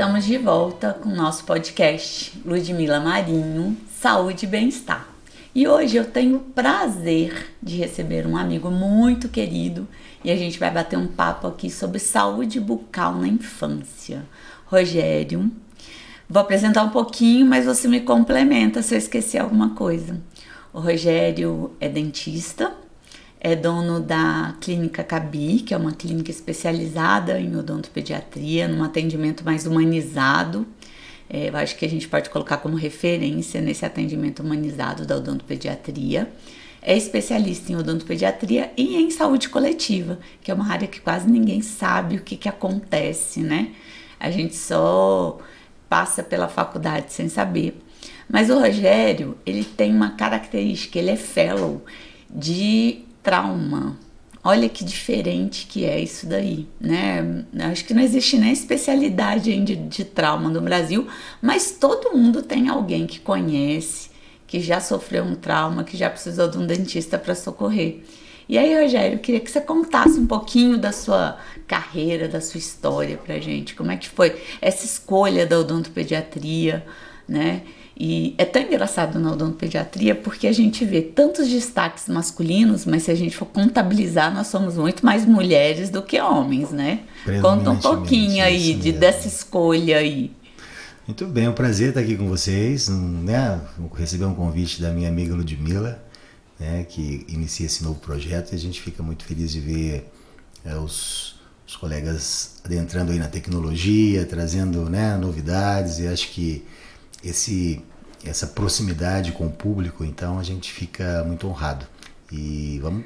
Estamos de volta com o nosso podcast Ludmila Marinho, Saúde e Bem-Estar. E hoje eu tenho o prazer de receber um amigo muito querido e a gente vai bater um papo aqui sobre saúde bucal na infância. Rogério, vou apresentar um pouquinho, mas você me complementa se eu esquecer alguma coisa. O Rogério é dentista, é dono da Clínica Cabi, que é uma clínica especializada em odontopediatria, num atendimento mais humanizado. Eu acho que a gente pode colocar como referência nesse atendimento humanizado da odontopediatria. É especialista em odontopediatria e em saúde coletiva, que é uma área que quase ninguém sabe o que acontece, né? A gente só passa pela faculdade sem saber. Mas o Rogério, ele tem uma característica, ele é fellow de trauma. Olha que diferente que é isso daí, né? Acho que não existe nem especialidade de trauma no Brasil, mas todo mundo tem alguém que conhece, que já sofreu um trauma, que já precisou de um dentista para socorrer. E aí, Rogério, eu queria que você contasse um pouquinho da sua carreira, da sua história pra gente. Como é que foi essa escolha da odontopediatria, né? E é tão engraçado na odontopediatria porque a gente vê tantos destaques masculinos, mas se a gente for contabilizar, nós somos muito mais mulheres do que homens, né? Conta um pouquinho aí dessa escolha aí. Muito bem, é um prazer estar aqui com vocês, né? Receber um convite da minha amiga Ludmila, né? Que inicia esse novo projeto e a gente fica muito feliz de ver os colegas adentrando aí na tecnologia, trazendo, né, novidades, e acho que essa proximidade com o público, então a gente fica muito honrado. E vamos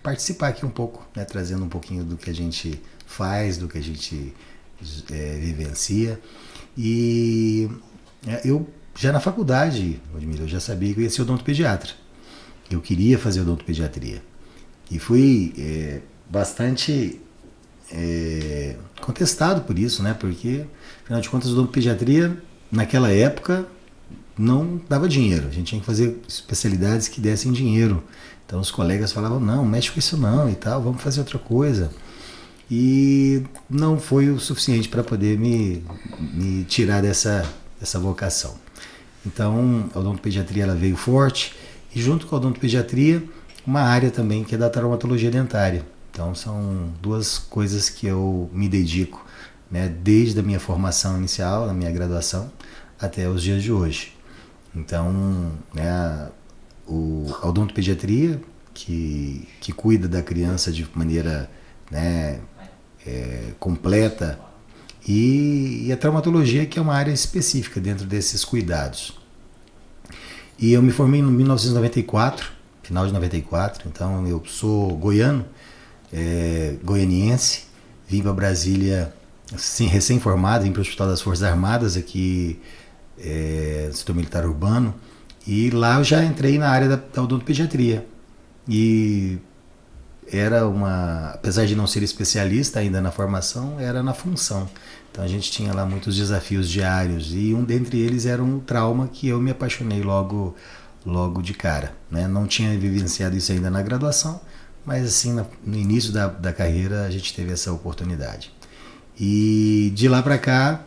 participar aqui um pouco, né, trazendo um pouquinho do que a gente faz, do que a gente vivencia. E eu já na faculdade, Ludmila, eu já sabia que eu ia ser odontopediatra. Eu queria fazer odontopediatria. E fui bastante contestado por isso, né? Porque, afinal de contas, a odontopediatria naquela época não dava dinheiro, a gente tinha que fazer especialidades que dessem dinheiro. Então os colegas falavam, não, mexe com isso não e tal, vamos fazer outra coisa. E não foi o suficiente para poder me tirar dessa vocação. Então a odontopediatria ela veio forte e junto com a odontopediatria uma área também que é da traumatologia dentária. Então são duas coisas que eu me dedico, né, desde a minha formação inicial, na minha graduação, até os dias de hoje. Então, né, a odontopediatria, que cuida da criança de maneira, né, completa, e a traumatologia, que é uma área específica dentro desses cuidados. E eu me formei em 1994, final de 94, então eu sou goiano, goianiense, vim para Brasília assim, recém-formado, vim para o Hospital das Forças Armadas, aqui no setor militar urbano, e lá eu já entrei na área da odontopediatria. E apesar de não ser especialista ainda na formação, era na função. Então a gente tinha lá muitos desafios diários, e um dentre eles era um trauma que eu me apaixonei logo de cara, né? Não tinha vivenciado isso ainda na graduação, mas assim, no início da carreira a gente teve essa oportunidade. E de lá para cá,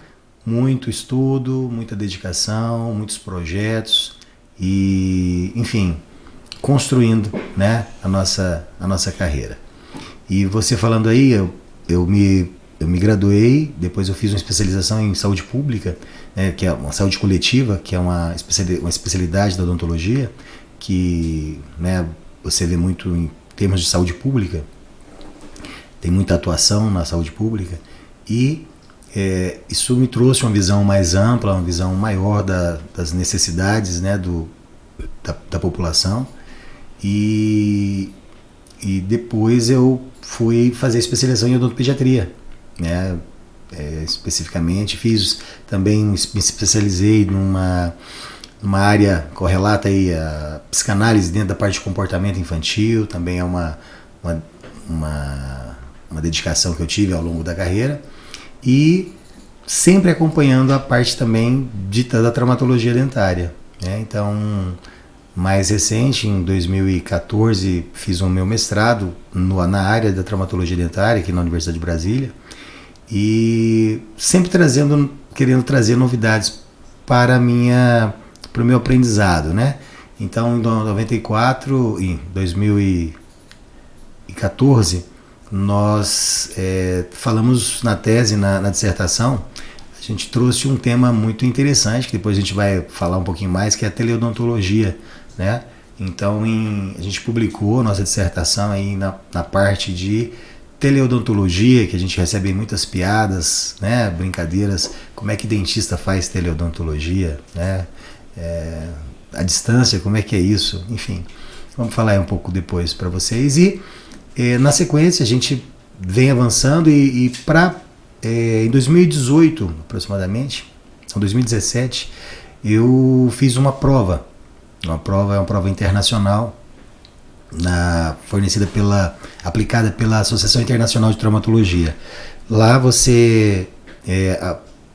muito estudo, muita dedicação, muitos projetos e, enfim, construindo, né, a nossa carreira. E você falando aí, eu me graduei, depois eu fiz uma especialização em saúde pública, né, que é uma saúde coletiva, que é uma especialidade da odontologia, que, né, você vê muito em termos de saúde pública, tem muita atuação na saúde pública. E isso me trouxe uma visão mais ampla, uma visão maior das necessidades, né, da população. E depois eu fui fazer especialização em odontopediatria, né, especificamente. Fiz também, me especializei numa área correlata aí, a psicanálise dentro da parte de comportamento infantil, também é uma dedicação que eu tive ao longo da carreira. E sempre acompanhando a parte também da traumatologia dentária, né? Então, mais recente, em 2014, fiz o meu mestrado na área da traumatologia dentária, aqui na Universidade de Brasília, e sempre trazendo querendo trazer novidades para o meu aprendizado, né? Então, em 94, em 2014, nós falamos na tese, na dissertação, a gente trouxe um tema muito interessante, que depois a gente vai falar um pouquinho mais, que é a teleodontologia, né? Então, a gente publicou nossa dissertação aí na parte de teleodontologia, que a gente recebe muitas piadas, né, brincadeiras, como é que dentista faz teleodontologia, né, a distância, como é que é isso, enfim, vamos falar aí um pouco depois para vocês. E na sequência a gente vem avançando e em 2018 aproximadamente, em 2017, eu fiz uma prova internacional, aplicada pela Associação Internacional de Traumatologia. Lá você,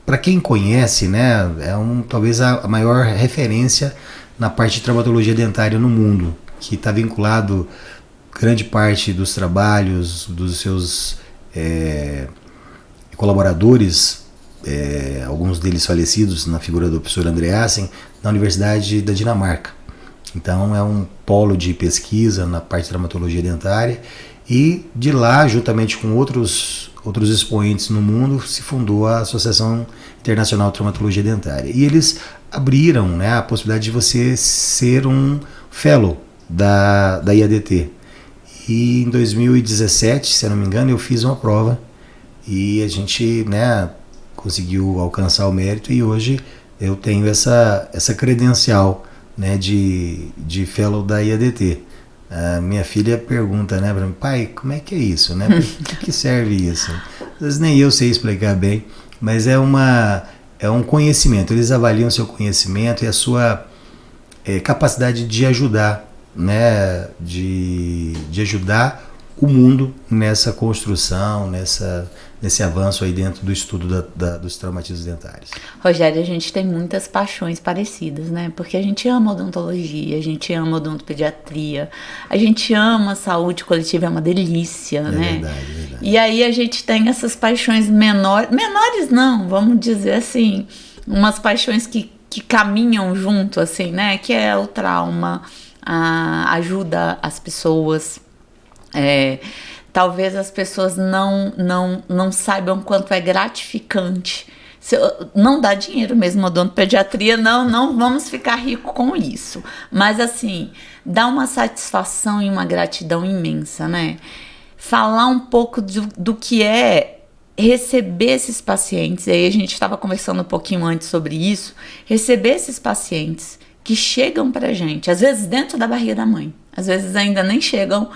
para quem conhece, né, talvez a maior referência na parte de traumatologia dentária no mundo, que está vinculado grande parte dos trabalhos dos seus colaboradores, alguns deles falecidos, na figura do professor Andreasen, na Universidade da Dinamarca. Então é um polo de pesquisa na parte de traumatologia dentária, e de lá, juntamente com outros expoentes no mundo, se fundou a Associação Internacional de Traumatologia Dentária. E eles abriram, né, a possibilidade de você ser um fellow da IADT. E em 2017, se eu não me engano, eu fiz uma prova e a gente, né, conseguiu alcançar o mérito, e hoje eu tenho essa credencial, né, de fellow da IADT. A minha filha pergunta, né, para mim, pai, como é que é isso, né? Para que serve isso? Às vezes nem eu sei explicar bem, mas é um conhecimento. Eles avaliam seu conhecimento e a sua capacidade de ajudar, né, de ajudar o mundo nessa construção, nesse avanço aí dentro do estudo dos traumatismos dentários. Rogério, a gente tem muitas paixões parecidas, né? Porque a gente ama odontologia, a gente ama odontopediatria, a gente ama a saúde coletiva, é uma delícia, né? Verdade, verdade. E aí a gente tem essas paixões menores não, vamos dizer assim, umas paixões que caminham junto, assim, né? Que é o trauma, a ajuda às pessoas. Talvez as pessoas não saibam quanto é gratificante. Não dá dinheiro mesmo, odontopediatria, não vamos ficar ricos com isso. Mas assim, dá uma satisfação e uma gratidão imensa, né? Falar um pouco do que é receber esses pacientes, aí a gente estava conversando um pouquinho antes sobre isso, receber esses pacientes que chegam pra gente, às vezes dentro da barriga da mãe, às vezes ainda nem chegam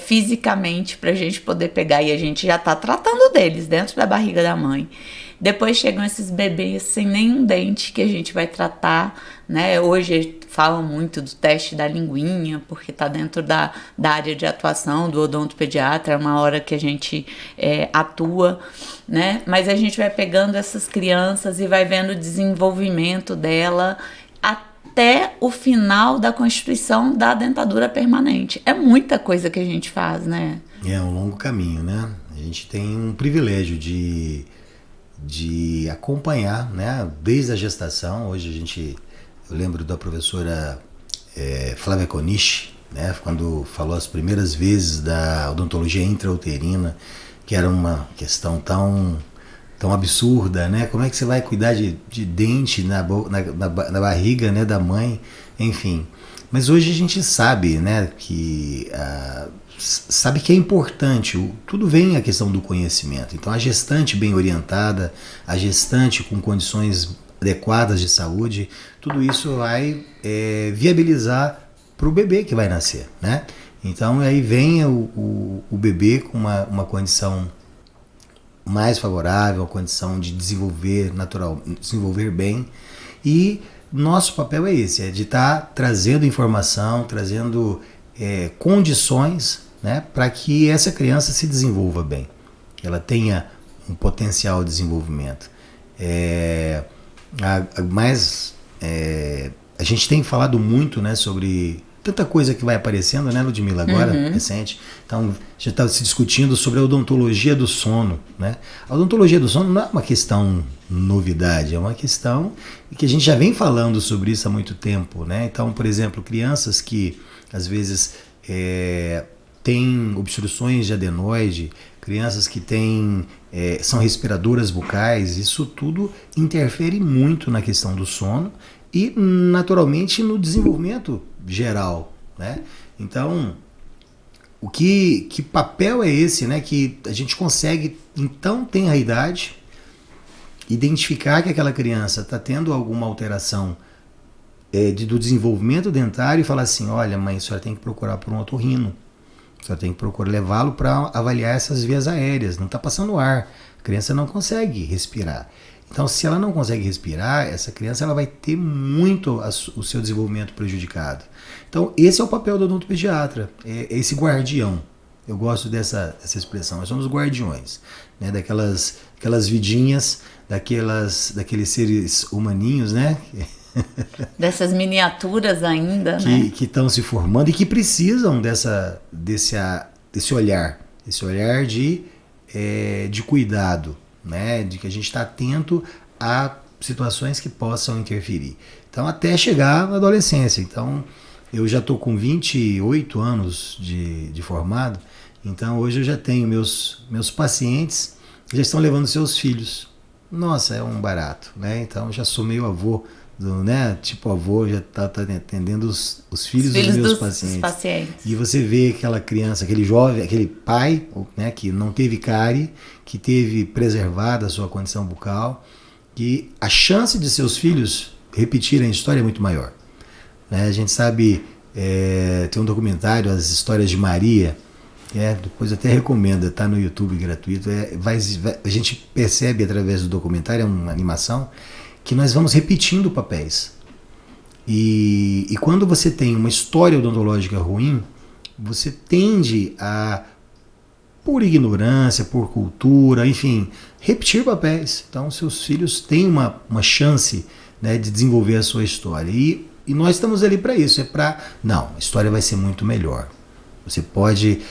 fisicamente pra gente poder pegar, e a gente já tá tratando deles dentro da barriga da mãe. Depois chegam esses bebês sem nenhum dente que a gente vai tratar, né? Hoje falam muito do teste da linguinha, porque tá dentro da área de atuação do odontopediatra, é uma hora que a gente atua, né? Mas a gente vai pegando essas crianças e vai vendo o desenvolvimento dela até o final da constituição da dentadura permanente. É muita coisa que a gente faz, né? É um longo caminho, né? A gente tem um privilégio de acompanhar, né? Desde a gestação. Hoje eu lembro da professora Flávia Coniche, né? Quando falou as primeiras vezes da odontologia intrauterina, que era uma questão tão absurda, né? Como é que você vai cuidar de dente na barriga, né, da mãe, enfim. Mas hoje a gente sabe, né, que é importante, tudo vem a questão do conhecimento. Então a gestante bem orientada, a gestante com condições adequadas de saúde, tudo isso vai viabilizar para o bebê que vai nascer, né? Então aí vem o bebê com uma condição mais favorável, a condição de desenvolver bem, e nosso papel é esse, de estar trazendo informação, trazendo condições, né, para que essa criança se desenvolva bem, que ela tenha um potencial de desenvolvimento. A gente tem falado muito, né, sobre tanta coisa que vai aparecendo, né, Ludmila, agora, recente. Então, já está se discutindo sobre a odontologia do sono, né? A odontologia do sono não é uma questão novidade, é uma questão que a gente já vem falando sobre isso há muito tempo, né? Então, por exemplo, crianças que, às vezes, têm obstruções de adenoide, crianças que são respiradoras bucais, isso tudo interfere muito na questão do sono e, naturalmente, no desenvolvimento geral, né? Então, que papel é esse, né? Que a gente consegue, então, tenra idade, identificar que aquela criança está tendo alguma alteração do desenvolvimento dentário e falar assim, olha, mãe, a senhora tem que procurar por um otorrino, a senhora tem que procurar levá-lo para avaliar essas vias aéreas, não está passando ar, a criança não consegue respirar. Então, se ela não consegue respirar, essa criança ela vai ter muito o seu desenvolvimento prejudicado. Então, esse é o papel do odontopediatra, é esse guardião. Eu gosto dessa expressão, nós somos guardiões, né? Daquelas vidinhas, daqueles seres humaninhos, né? Dessas miniaturas ainda, né? Que estão se formando e que precisam desse olhar de cuidado, né? De que a gente está atento a situações que possam interferir. Então, até chegar na adolescência. Então, eu já estou com 28 anos de formado, então hoje eu já tenho meus pacientes que já estão levando seus filhos. Nossa, é um barato, né? Então, já sou meio avô, né? Tipo avô, já está atendendo os filhos dos meus pacientes. E você vê aquela criança, aquele jovem, aquele pai, né, que não teve cárie, que teve preservada a sua condição bucal, que a chance de seus filhos repetirem a história é muito maior. Né? A gente sabe, tem um documentário, As Histórias de Maria, depois eu até recomendo, está no YouTube gratuito. A gente percebe através do documentário, é uma animação, que nós vamos repetindo papéis. E quando você tem uma história odontológica ruim, você tende a, por ignorância, por cultura, enfim, repetir papéis. Então, seus filhos têm uma chance, né, de desenvolver a sua história. E nós estamos ali para isso. Não, a história vai ser muito melhor.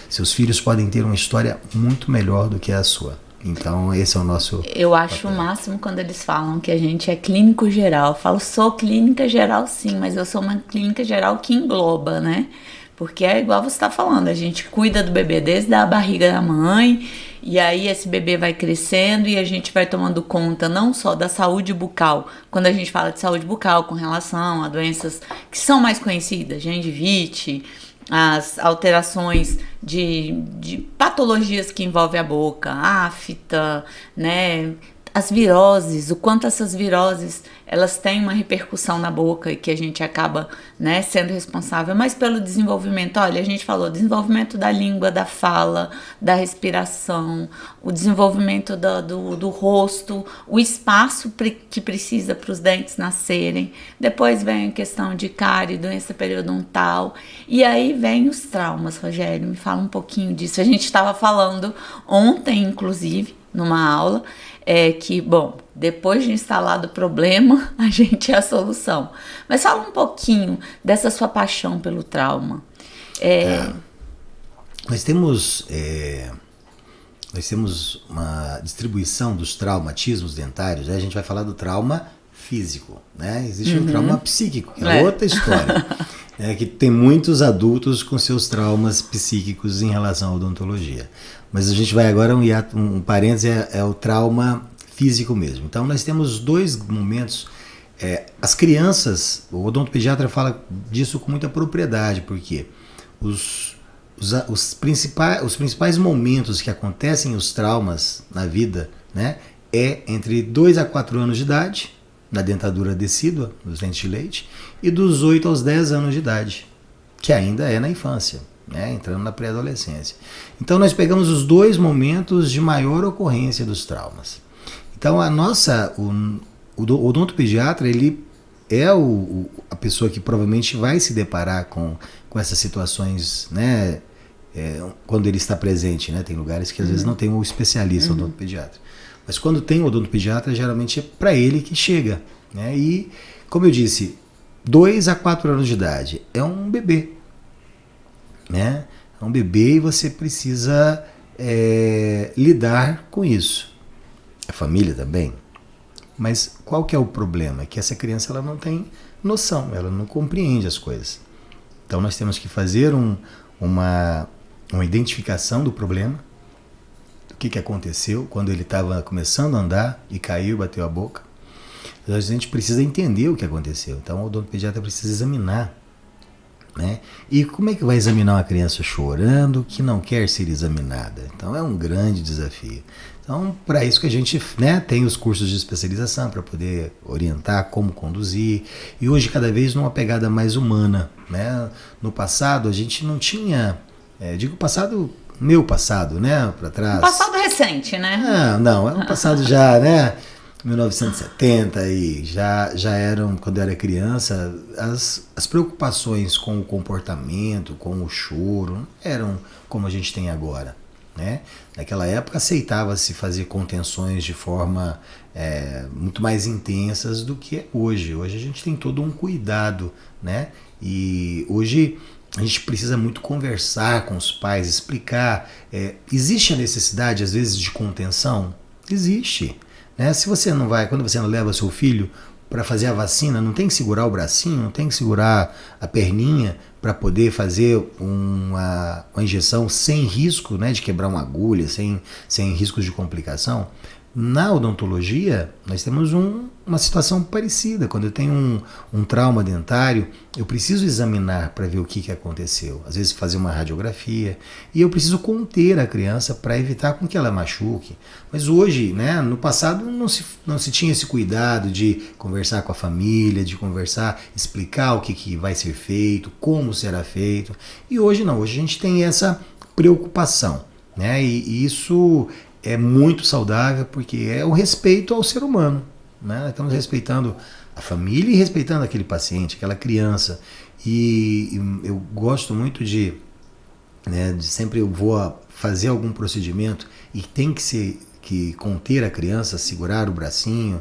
Seus filhos podem ter uma história muito melhor do que a sua. Então, esse é o nosso... Eu acho papel. O máximo quando eles falam que a gente é clínico geral. Eu falo, sou clínica geral sim, mas eu sou uma clínica geral que engloba, né? Porque é igual você está falando, a gente cuida do bebê desde a barriga da mãe, e aí esse bebê vai crescendo e a gente vai tomando conta não só da saúde bucal, quando a gente fala de saúde bucal com relação a doenças que são mais conhecidas, gengivite, as alterações de patologias que envolvem a boca, afta, né? As viroses, o quanto essas viroses elas têm uma repercussão na boca e que a gente acaba, né, sendo responsável, mas pelo desenvolvimento, olha, a gente falou desenvolvimento da língua, da fala, da respiração, o desenvolvimento do rosto, o espaço que precisa para os dentes nascerem, depois vem a questão de cárie, doença periodontal, e aí vem os traumas. Rogério, me fala um pouquinho disso. A gente estava falando ontem, inclusive, numa aula, que, bom, depois de instalado o problema, a gente é a solução. Mas fala um pouquinho dessa sua paixão pelo trauma. Nós temos uma distribuição dos traumatismos dentários, né? A gente vai falar do trauma físico, né? Existe o trauma psíquico, que é outra história. Que tem muitos adultos com seus traumas psíquicos em relação à odontologia. Mas a gente vai agora, um parêntese, é o trauma físico mesmo. Então, nós temos dois momentos. As crianças, o odontopediatra fala disso com muita propriedade, porque os principais momentos que acontecem os traumas na vida, né, é entre 2 a 4 anos de idade, na dentadura decídua, nos dentes de leite, e dos 8 aos 10 anos de idade, que ainda é na infância, né, entrando na pré-adolescência. Então nós pegamos os dois momentos de maior ocorrência dos traumas. Então o odontopediatra, ele é a pessoa que provavelmente vai se deparar com essas situações, né, quando ele está presente, né? Tem lugares que às vezes não tem um especialista odontopediatra. Mas quando tem o odontopediatra, geralmente é para ele que chega, né? E, como eu disse, 2 a 4 anos de idade é um bebê, né? É um bebê e você precisa lidar com isso. A família também. Mas qual que é o problema? É que essa criança ela não tem noção, ela não compreende as coisas. Então nós temos que fazer uma identificação do problema, do que aconteceu quando ele estava começando a andar e caiu e bateu a boca. A gente precisa entender o que aconteceu. Então o odontopediatra precisa examinar, né? E como é que vai examinar uma criança chorando que não quer ser examinada? Então é um grande desafio. Então, para isso que a gente, né, tem os cursos de especialização para poder orientar como conduzir. E hoje, cada vez numa pegada mais humana, né? No passado, a gente não tinha... digo passado, meu passado, né? Para trás. Um passado recente, né? Não, é um passado já, né? 1970 e já eram, quando eu era criança, as preocupações com o comportamento, com o choro, não eram como a gente tem agora. Né? Naquela época aceitava-se fazer contenções de forma muito mais intensas do que hoje. Hoje a gente tem todo um cuidado, né? E hoje a gente precisa muito conversar com os pais, explicar. Existe a necessidade, às vezes, de contenção? Existe. Né? Se você não vai, quando você não leva seu filho para fazer a vacina, não tem que segurar o bracinho, não tem que segurar a perninha para poder fazer uma injeção sem risco, né, de quebrar uma agulha, sem riscos de complicação. Na odontologia, nós temos uma situação parecida. Quando eu tenho um trauma dentário, eu preciso examinar para ver o que aconteceu. Às vezes fazer uma radiografia. E eu preciso conter a criança para evitar com que ela machuque. Mas hoje, né, no passado, não se tinha esse cuidado de conversar com a família, de conversar, explicar o que vai ser feito, como será feito. E hoje não. Hoje a gente tem essa preocupação, né? E isso é muito saudável porque é o respeito ao ser humano, né? Nós estamos respeitando a família e respeitando aquele paciente, aquela criança. E eu gosto muito de sempre eu vou fazer algum procedimento e tem que conter a criança, segurar o bracinho,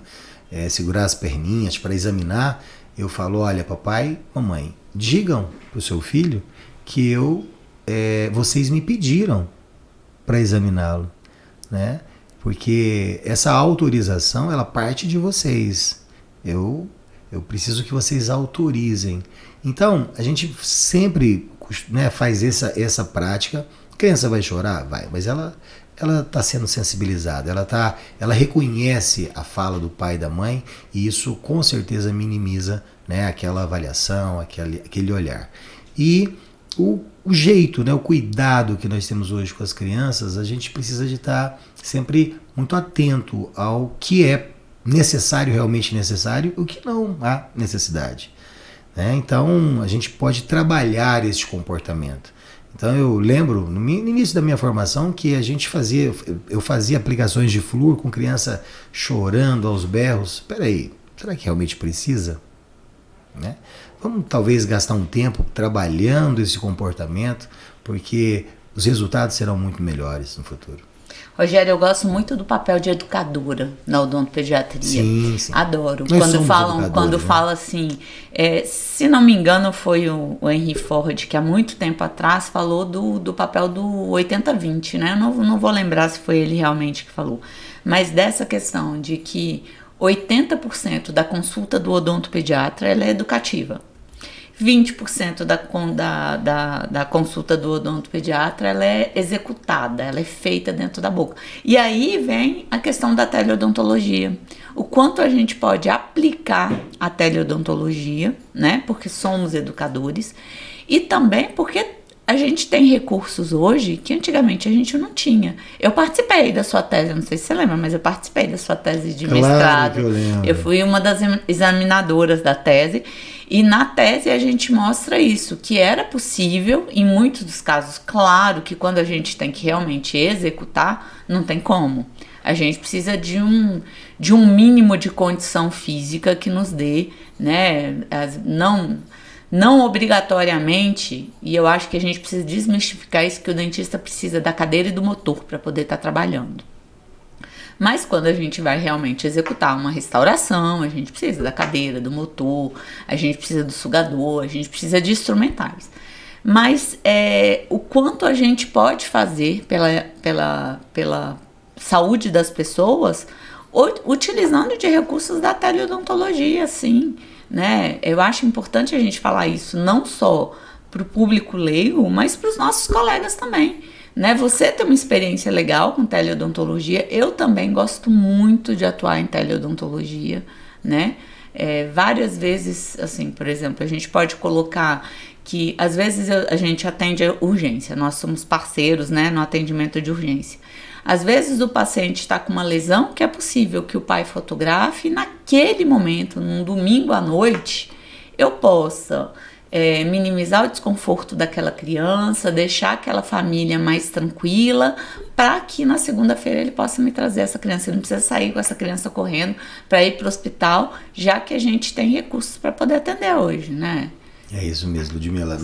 segurar as perninhas para examinar. Eu falo, olha, papai, mamãe, digam para o seu filho que vocês me pediram para examiná-lo. Né? Porque essa autorização ela parte de vocês. Eu preciso que vocês autorizem. Então a gente sempre, né, faz essa prática. A criança vai chorar? Vai, mas ela está sendo sensibilizada, ela reconhece a fala do pai e da mãe e isso com certeza minimiza, né, aquela avaliação, aquele olhar. E o jeito, né, o cuidado que nós temos hoje com as crianças, a gente precisa de estar sempre muito atento ao que é necessário, realmente necessário, e o que não há necessidade. Né? Então, a gente pode trabalhar esse comportamento. Então, eu lembro, no início da minha formação, que eu fazia aplicações de flúor com criança chorando aos berros. Espera aí, será que realmente precisa? Né? Vamos talvez gastar um tempo trabalhando esse comportamento, porque os resultados serão muito melhores no futuro. Rogério, eu gosto muito do papel de educadora na odontopediatria. Sim. Adoro. Nós Quando fala assim, se não me engano foi o Henry Ford que há muito tempo atrás falou do papel do 80-20, né? Eu não vou lembrar se foi ele realmente que falou, mas dessa questão de que 80% da consulta do odontopediatra ela é educativa. 20% da consulta do odontopediatra ela é executada, ela é feita dentro da boca. E aí vem a questão da teleodontologia. O quanto a gente pode aplicar a teleodontologia, né? Porque somos educadores. E também porque a gente tem recursos hoje que antigamente a gente não tinha. Eu participei da sua tese, não sei se você lembra, mas eu participei da sua tese de mestrado. Que eu lembro. Eu fui uma das examinadoras da tese. E na tese a gente mostra isso, que era possível, em muitos dos casos, claro que quando a gente tem que realmente executar, não tem como. A gente precisa de um mínimo de condição física que nos dê, né, não obrigatoriamente, e eu acho que a gente precisa desmistificar isso, que o dentista precisa da cadeira e do motor para poder estar trabalhando. Mas quando a gente vai realmente executar uma restauração, a gente precisa da cadeira, do motor, a gente precisa do sugador, a gente precisa de instrumentais. Mas o quanto a gente pode fazer pela saúde das pessoas, utilizando de recursos da teleodontologia, sim, né? Eu acho importante a gente falar isso, não só para o público leigo, mas para os nossos colegas também, né? Você tem uma experiência legal com teleodontologia, eu também gosto muito de atuar em teleodontologia, né? Várias vezes, assim, por exemplo, a gente pode colocar que às vezes a gente atende a urgência, nós somos parceiros, né, no atendimento de urgência. Às vezes o paciente está com uma lesão que é possível que o pai fotografe e naquele momento, num domingo à noite, eu possa minimizar o desconforto daquela criança, deixar aquela família mais tranquila, para que na segunda-feira ele possa me trazer essa criança. Ele não precisa sair com essa criança correndo para ir para o hospital, já que a gente tem recursos para poder atender hoje, né? É isso mesmo, Ludmila.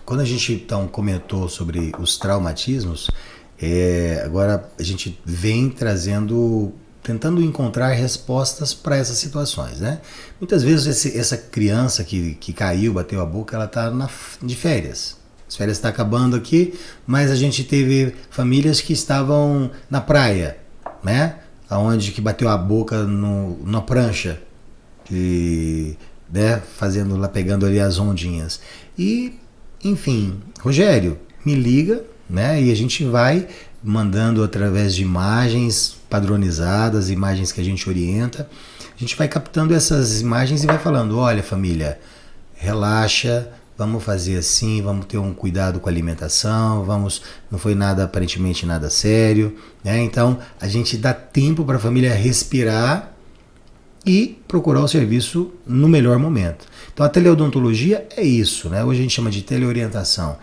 Quando a gente então comentou sobre os traumatismos, agora a gente vem tentando encontrar respostas para essas situações, né? Muitas vezes essa criança que caiu, bateu a boca, ela está de férias. As férias estão acabando aqui, mas a gente teve famílias que estavam na praia, né? Aonde que bateu a boca na prancha, né? Fazendo lá, pegando ali as ondinhas. E, enfim, Rogério, me liga, né? E a gente vai mandando através de imagens padronizadas, imagens que a gente orienta. A gente vai captando essas imagens e vai falando: olha, família, relaxa, vamos fazer assim, vamos ter um cuidado com a alimentação, não foi nada, aparentemente nada sério, né? Então a gente dá tempo para a família respirar e procurar o serviço no melhor momento. Então a teleodontologia é isso, né? Hoje a gente chama de teleorientação.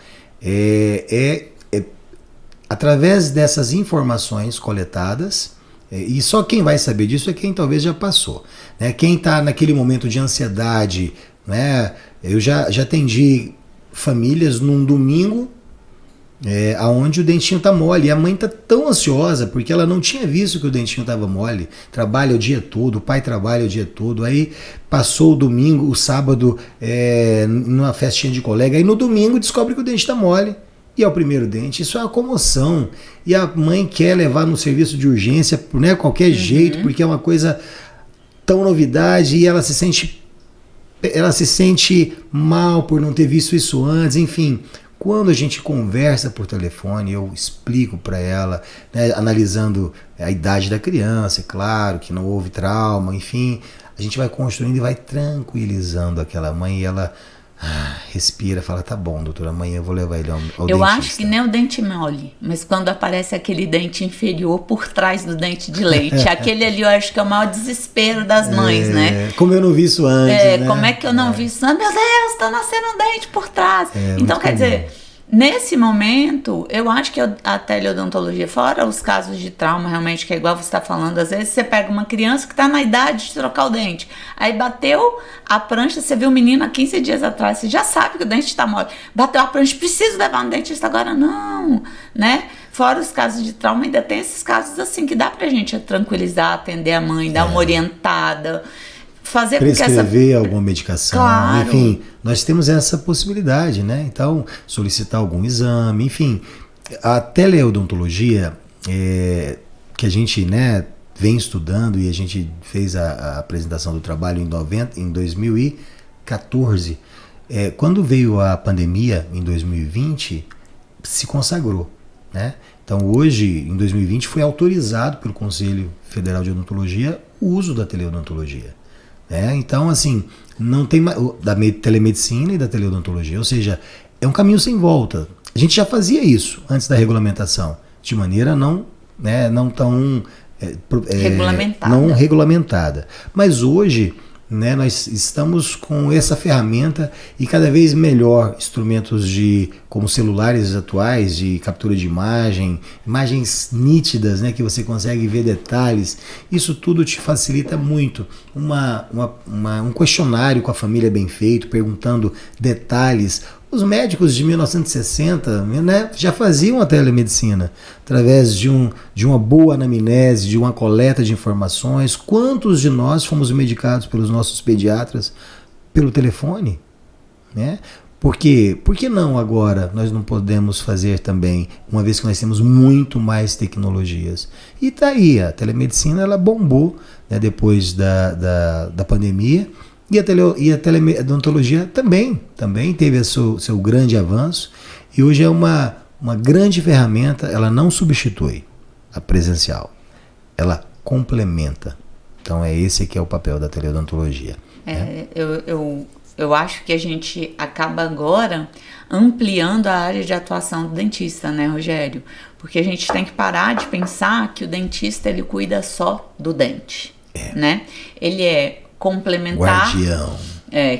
Através dessas informações coletadas, e só quem vai saber disso é quem talvez já passou, né? Quem está naquele momento de ansiedade, né? Eu já atendi famílias num domingo aonde o dentinho tá mole, e a mãe tá tão ansiosa porque ela não tinha visto que o dentinho estava mole, trabalha o dia todo, o pai trabalha o dia todo, aí passou o domingo, o sábado numa festinha de colega, aí no domingo descobre que o dente está mole. E é o primeiro dente, isso é uma comoção. E a mãe quer levar no serviço de urgência, né, qualquer jeito, porque é uma coisa tão novidade, e ela se sente mal por não ter visto isso antes, enfim. Quando a gente conversa por telefone, eu explico para ela, né, analisando a idade da criança, é claro que não houve trauma, enfim, a gente vai construindo e vai tranquilizando aquela mãe, e ela respira, fala: tá bom, doutora, amanhã eu vou levar ele ao dentista. Eu acho que nem o dente mole, mas quando aparece aquele dente inferior por trás do dente de leite, aquele ali eu acho que é o maior desespero das mães, né? Como eu não vi isso antes, né? Como é que eu não vi isso antes? Meu Deus, tá nascendo um dente por trás. Então, quer dizer, nesse momento, eu acho que a teleodontologia, fora os casos de trauma, realmente, que é igual você está falando, às vezes você pega uma criança que está na idade de trocar o dente, aí bateu a prancha, você viu o menino há 15 dias atrás, você já sabe que o dente está mole, bateu a prancha, preciso levar no dentista agora, não, né? Fora os casos de trauma, ainda tem esses casos assim, que dá pra gente tranquilizar, atender a mãe, dar uma orientada, fazer prescrever alguma medicação, claro. Enfim, nós temos essa possibilidade, né? Então, solicitar algum exame, enfim. A teleodontologia, que a gente, né, vem estudando, e a gente fez a apresentação do trabalho em 2014, quando veio a pandemia, em 2020, se consagrou, né? Então, hoje, em 2020, foi autorizado pelo Conselho Federal de Odontologia o uso da teleodontologia. Então, assim, não tem da telemedicina e da teleodontologia, ou seja, é um caminho sem volta. A gente já fazia isso antes da regulamentação, de maneira não tão regulamentada. Mas hoje, né, nós estamos com essa ferramenta e cada vez melhor instrumentos como celulares atuais de captura de imagens nítidas, né, que você consegue ver detalhes. Isso tudo te facilita muito. Um questionário com a família bem feito, perguntando detalhes. Os médicos de 1960, né, já faziam a telemedicina através de uma boa anamnese, de uma coleta de informações. Quantos de nós fomos medicados pelos nossos pediatras pelo telefone? né? Por quê? Por que não agora nós não podemos fazer também, uma vez que nós temos muito mais tecnologias? E tá aí, a telemedicina ela bombou, né, depois da pandemia, e a teleodontologia também teve seu grande avanço, e hoje é uma grande ferramenta. Ela não substitui a presencial, ela complementa. Então é esse que é o papel da teleodontologia. Né? Eu acho que a gente acaba agora ampliando a área de atuação do dentista, né, Rogério? Porque a gente tem que parar de pensar que o dentista ele cuida só do dente, né? Ele é complementar... Guardião.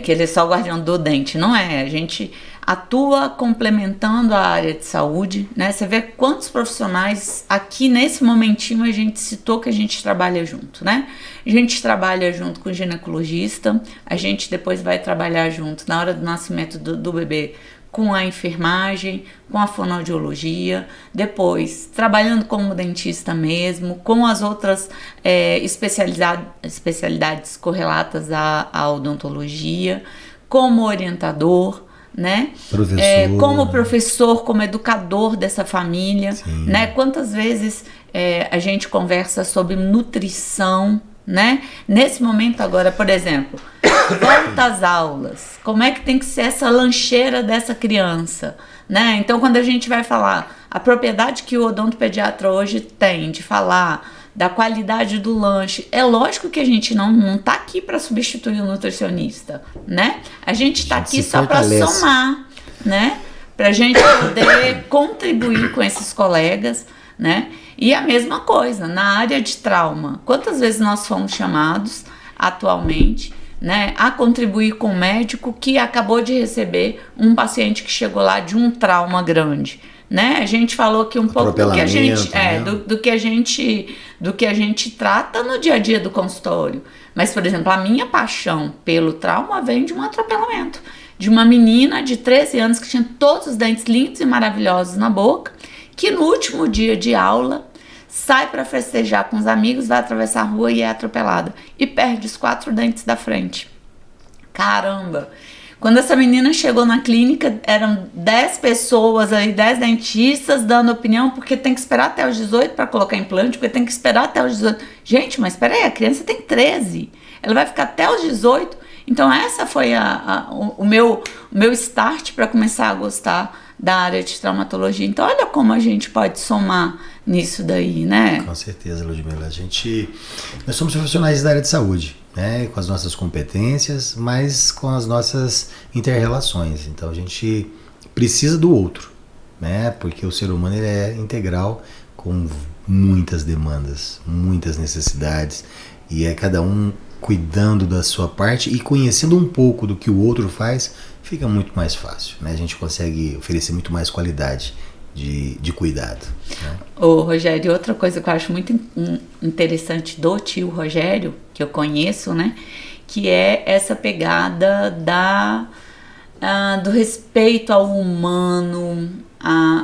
Que ele é só o guardião do dente, não é? A gente atua complementando a área de saúde, né? Você vê quantos profissionais aqui nesse momentinho a gente citou que a gente trabalha junto, né? A gente trabalha junto com o ginecologista, a gente depois vai trabalhar junto na hora do nascimento do bebê com a enfermagem, com a fonoaudiologia, depois trabalhando como dentista mesmo, com as outras especialidades correlatas à odontologia, como orientador, né? Professor. Como professor, como educador dessa família, né? Quantas vezes a gente conversa sobre nutrição, né? Nesse momento agora, por exemplo, volta às aulas, como é que tem que ser essa lancheira dessa criança, né? Então, quando a gente vai falar a propriedade que o odontopediatra hoje tem de falar da qualidade do lanche, é lógico que a gente não tá aqui para substituir o nutricionista, né? A gente tá aqui só para somar, né? Pra gente poder contribuir com esses colegas, né? E a mesma coisa, na área de trauma, quantas vezes nós fomos chamados atualmente, né, a contribuir com o médico que acabou de receber um paciente que chegou lá de um trauma grande, né? A gente falou aqui um pouco do que a gente do que a gente trata no dia a dia do consultório. Mas, por exemplo, a minha paixão pelo trauma vem de um atropelamento, de uma menina de 13 anos que tinha todos os dentes lindos e maravilhosos na boca, que no último dia de aula sai para festejar com os amigos, vai atravessar a rua e é atropelada. E perde os 4 dentes da frente. Caramba! Quando essa menina chegou na clínica, eram 10 pessoas aí, 10 dentistas dando opinião, porque tem que esperar até os 18 para colocar implante, porque tem que esperar até os 18. Gente, mas espera aí, a criança tem 13. Ela vai ficar até os 18. Então essa foi o meu start para começar a gostar da área de traumatologia. Então olha como a gente pode somar nisso daí, né? Com certeza, Ludmila. Nós somos profissionais da área de saúde, né? Com as nossas competências, mas com as nossas inter-relações. Então a gente precisa do outro, né? Porque o ser humano ele é integral, com muitas demandas, muitas necessidades, e é cada um cuidando da sua parte e conhecendo um pouco do que o outro faz, fica muito mais fácil, né? A gente consegue oferecer muito mais qualidade de cuidado, né? Ô Rogério, outra coisa que eu acho muito interessante do tio Rogério, que eu conheço, né? Que é essa pegada do respeito ao humano,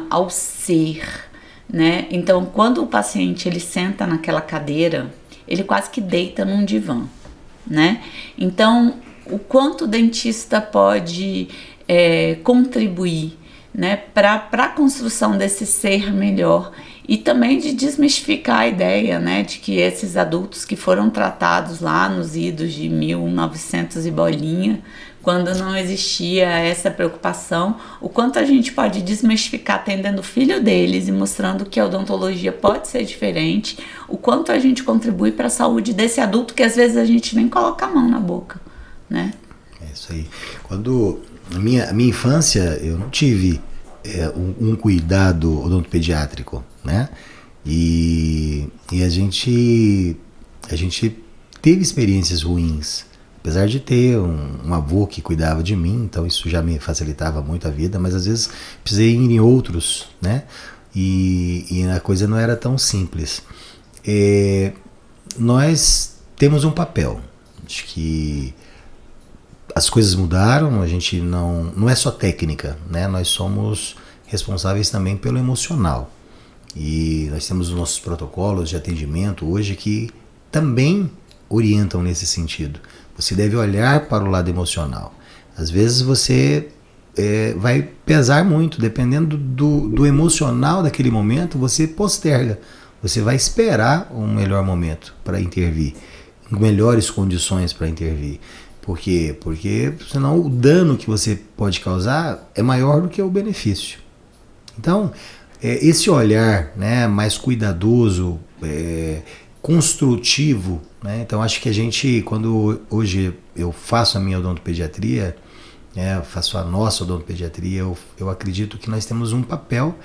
ao ser, né? Então, quando o paciente ele senta naquela cadeira, ele quase que deita num divã, né? Então, o quanto o dentista pode contribuir, né, para a construção desse ser melhor e também de desmistificar a ideia, né, de que esses adultos que foram tratados lá nos idos de 1900 e bolinha, quando não existia essa preocupação, o quanto a gente pode desmistificar atendendo o filho deles e mostrando que a odontologia pode ser diferente, o quanto a gente contribui para a saúde desse adulto que às vezes a gente nem coloca a mão na boca, né? É isso aí. Quando a minha infância, eu não tive um cuidado odontopediátrico, né? E a gente teve experiências ruins. Apesar de ter um avô que cuidava de mim, então isso já me facilitava muito a vida, mas às vezes precisei ir em outros, né? E a coisa não era tão simples. Nós temos um papel. Acho que as coisas mudaram, a gente não é só técnica, né? Nós somos responsáveis também pelo emocional. E nós temos os nossos protocolos de atendimento hoje que também orientam nesse sentido. Você deve olhar para o lado emocional. Às vezes você vai pesar muito, dependendo do emocional daquele momento, você posterga. Você vai esperar um melhor momento para intervir, melhores condições para intervir. Por quê? Porque senão o dano que você pode causar é maior do que o benefício. Então, esse olhar, né, mais cuidadoso, construtivo, né? Então acho que a gente, quando hoje eu faço a minha odontopediatria, faço a nossa odontopediatria, eu acredito que nós temos um papel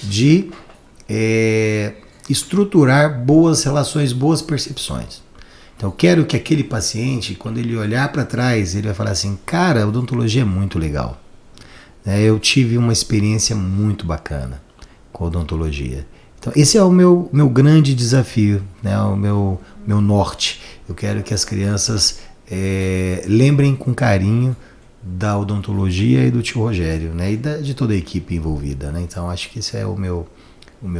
de estruturar boas relações, boas percepções. Então eu quero que aquele paciente, quando ele olhar para trás, ele vai falar assim, cara, a odontologia é muito legal. Eu tive uma experiência muito bacana com a odontologia. Então esse é o meu grande desafio, né? O meu norte. Eu quero que as crianças lembrem com carinho da odontologia e do tio Rogério, né? E de toda a equipe envolvida, né? Então acho que esse é o meu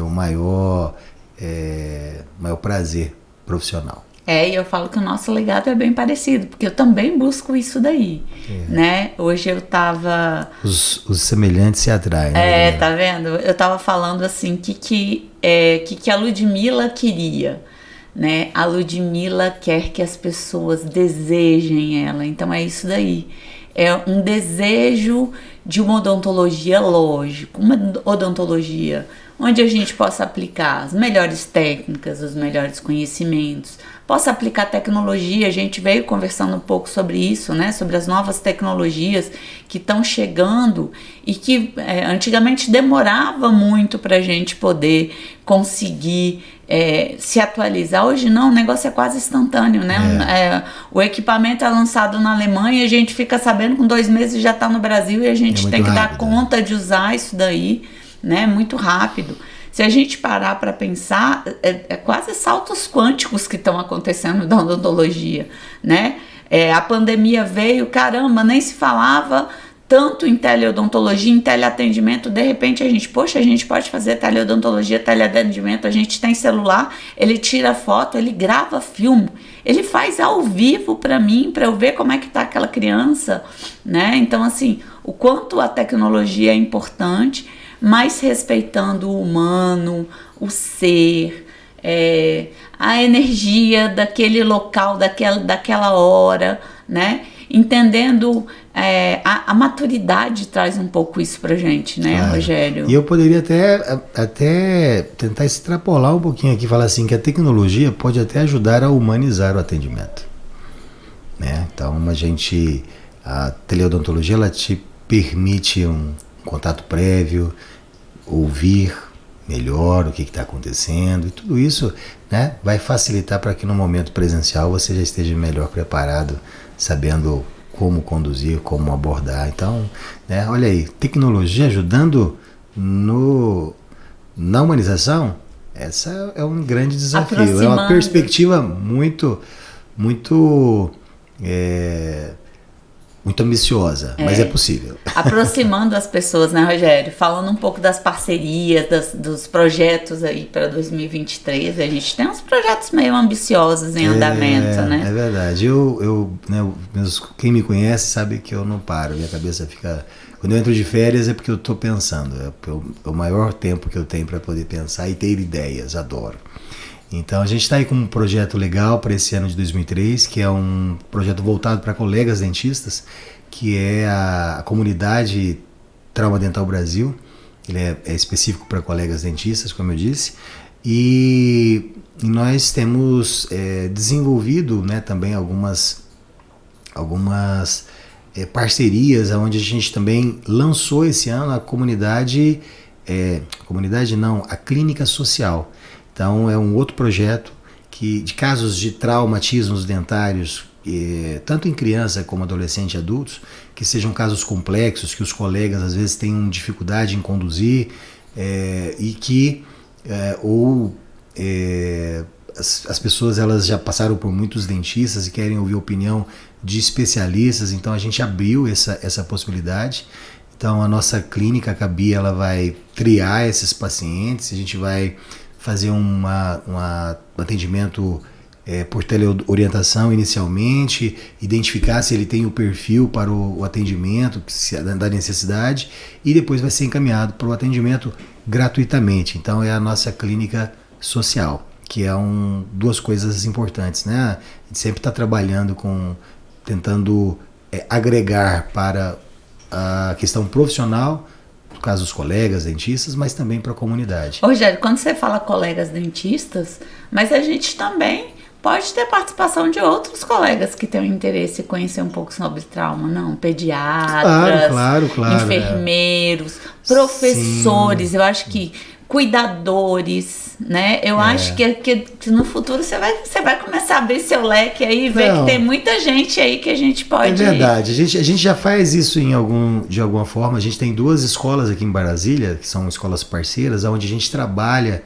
maior prazer profissional. E eu falo que o nosso legado é bem parecido, porque eu também busco isso daí, né? Hoje eu tava... Os semelhantes se atraem, né? Tá vendo? Eu tava falando assim, que a Ludmila queria, né? A Ludmila quer que as pessoas desejem ela, então é isso daí. É um desejo de uma odontologia lógica, uma odontologia onde a gente possa aplicar as melhores técnicas, os melhores conhecimentos, possa aplicar tecnologia. A gente veio conversando um pouco sobre isso, né? Sobre as novas tecnologias que estão chegando e que antigamente demorava muito para a gente poder conseguir se atualizar. Hoje não, o negócio é quase instantâneo, né? O equipamento é lançado na Alemanha e a gente fica sabendo com 2 meses já está no Brasil e a gente tem que dar conta de usar isso daí, né? Muito rápido. Se a gente parar para pensar, é quase saltos quânticos que estão acontecendo na odontologia, né? A pandemia veio, caramba, nem se falava tanto em teleodontologia, em teleatendimento. De repente a gente pode fazer teleodontologia, teleatendimento, a gente tem celular, ele tira foto, ele grava filme, ele faz ao vivo para mim, para eu ver como é que tá aquela criança, né? Então assim, o quanto a tecnologia é importante, mas respeitando o humano, o ser, a energia daquele local, daquela hora, né? Entendendo, a maturidade traz um pouco isso pra gente, né, Rogério? E eu poderia até tentar extrapolar um pouquinho aqui, falar assim, que a tecnologia pode até ajudar a humanizar o atendimento, né? Então a teleodontologia, ela te permite um contato prévio, ouvir melhor o que está acontecendo, e tudo isso, né, vai facilitar para que no momento presencial você já esteja melhor preparado, sabendo como conduzir, como abordar. Então, né, olha aí, tecnologia ajudando na humanização, essa é um grande desafio, é uma perspectiva muito ambiciosa, mas é possível. Aproximando as pessoas, né, Rogério? Falando um pouco das parcerias, dos projetos aí para 2023, a gente tem uns projetos meio ambiciosos em andamento, né? É verdade. Quem me conhece sabe que eu não paro, minha cabeça fica... Quando eu entro de férias é porque eu estou pensando, é o maior tempo que eu tenho para poder pensar e ter ideias, adoro. Então a gente está aí com um projeto legal para esse ano de 2003, que é um projeto voltado para colegas dentistas, que é a comunidade Trauma Dental Brasil. Ele é específico para colegas dentistas, como eu disse, e nós temos desenvolvido, né, também algumas parcerias, onde a gente também lançou esse ano a a clínica social. Então é um outro projeto de casos de traumatismos dentários, tanto em criança como adolescente e adultos, que sejam casos complexos, que os colegas às vezes tenham dificuldade em conduzir, e que as pessoas elas já passaram por muitos dentistas e querem ouvir a opinião de especialistas. Então a gente abriu essa possibilidade. Então a nossa clínica, a Cabi, ela vai triar esses pacientes, a gente vai fazer um atendimento por teleorientação inicialmente, identificar se ele tem o perfil para o atendimento, da necessidade, e depois vai ser encaminhado para o atendimento gratuitamente. Então é a nossa clínica social, que é duas coisas importantes, né? A gente sempre está trabalhando tentando agregar para a questão profissional, no caso dos colegas dentistas, mas também para a comunidade. Rogério, quando você fala colegas dentistas, mas a gente também pode ter participação de outros colegas que tenham interesse em conhecer um pouco sobre trauma, não? Pediatras, claro, enfermeiros, professores, eu acho que cuidadores, né? Eu acho que no futuro você vai começar a abrir seu leque aí e ver que tem muita gente aí que a gente pode... É verdade, a gente já faz isso de alguma forma. A gente tem 2 escolas aqui em Brasília, que são escolas parceiras, onde a gente trabalha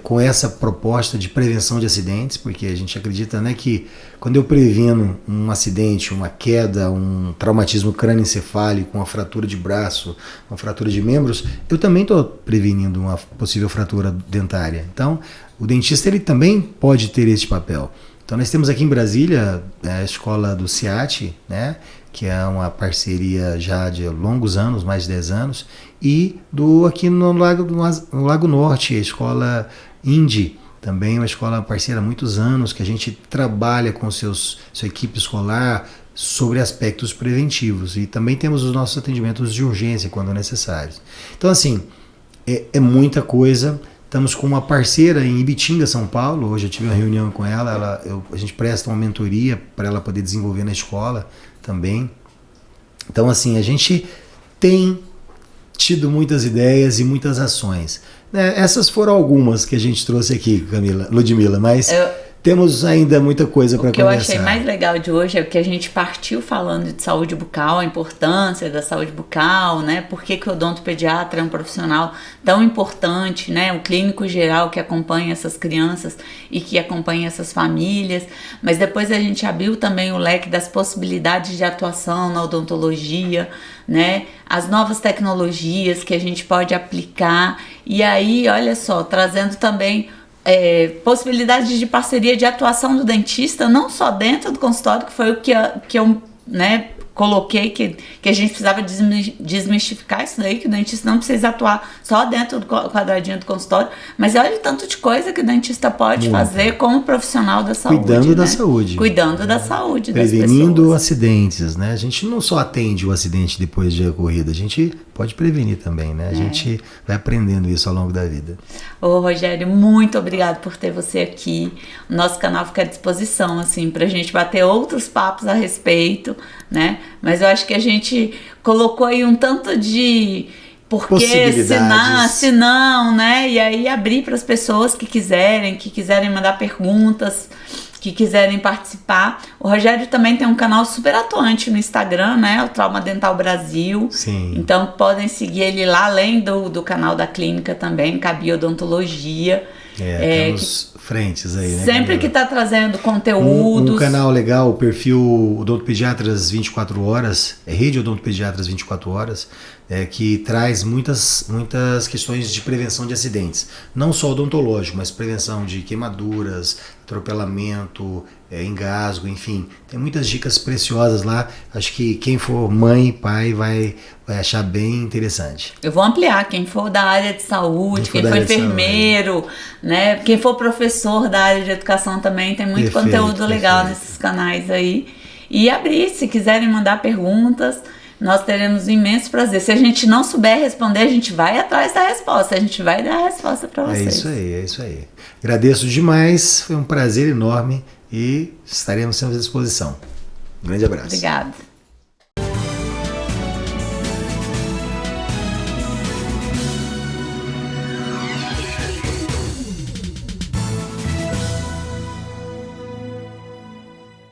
com essa proposta de prevenção de acidentes, porque a gente acredita, né, que quando eu previno um acidente, uma queda, um traumatismo crânioencefálico, uma fratura de braço, uma fratura de membros, eu também estou prevenindo uma possível fratura dentária. Então, o dentista ele também pode ter esse papel. Então, nós temos aqui em Brasília a escola do CIAT, né, que é uma parceria já de longos anos, mais de 10 anos, e aqui no Lago Norte, a escola INDI, também uma escola parceira há muitos anos, que a gente trabalha com sua equipe escolar sobre aspectos preventivos. E também temos os nossos atendimentos de urgência, quando necessários. Então, assim, é muita coisa. Estamos com uma parceira em Ibitinga, São Paulo. Hoje eu tive uma reunião com ela. A gente presta uma mentoria para ela poder desenvolver na escola também. Então, assim, a gente tem tido muitas ideias e muitas ações. Essas foram algumas que a gente trouxe aqui, Ludmila, mas temos ainda muita coisa para conversar. O que eu achei mais legal de hoje é que a gente partiu falando de saúde bucal, a importância da saúde bucal, né? Por que o odontopediatra é um profissional tão importante, né? O clínico geral que acompanha essas crianças e que acompanha essas famílias. Mas depois a gente abriu também o leque das possibilidades de atuação na odontologia, né? As novas tecnologias que a gente pode aplicar. E aí, olha só, trazendo também possibilidades de parceria de atuação do dentista, não só dentro do consultório, que foi o que eu, né, coloquei, que a gente precisava desmistificar isso daí, que o dentista não precisa atuar só dentro do quadradinho do consultório, mas olha o tanto de coisa que o dentista pode fazer como profissional da saúde. Cuidando da né? saúde. Cuidando da saúde Prevenindo das pessoas. acidentes, né? A gente não só atende o acidente depois de ocorrido, a gente pode prevenir também, né? A gente vai aprendendo isso ao longo da vida. Ô, Rogério, muito obrigado por ter você aqui. O nosso canal fica à disposição, assim, pra gente bater outros papos a respeito, né? Mas eu acho que a gente colocou aí um tanto de porque se não, né? E aí abrir para as pessoas que quiserem mandar perguntas, que quiserem participar. O Rogério também tem um canal super atuante no Instagram, né? O Trauma Dental Brasil. Sim. Então podem seguir ele lá, além do canal da clínica também, Cabia Odontologia. Temos frentes aí, né? Sempre que está trazendo conteúdos. Um canal legal, o perfil Odontopediatras 24 horas, Rede Odontopediatras 24 horas, que traz muitas questões de prevenção de acidentes. Não só odontológico, mas prevenção de queimaduras, atropelamento, engasgo, enfim. Tem muitas dicas preciosas lá. Acho que quem for mãe, pai, vai achar bem interessante. Eu vou ampliar, quem for da área de saúde, quem for enfermeiro, né? Quem for professor da área de educação também, tem muito conteúdo legal nesses canais aí. E abrir, se quiserem mandar perguntas, nós teremos um imenso prazer. Se a gente não souber responder, a gente vai atrás da resposta, a gente vai dar a resposta para vocês. É isso aí. Agradeço demais, foi um prazer enorme e estaremos sempre à disposição. Um grande abraço. Obrigada.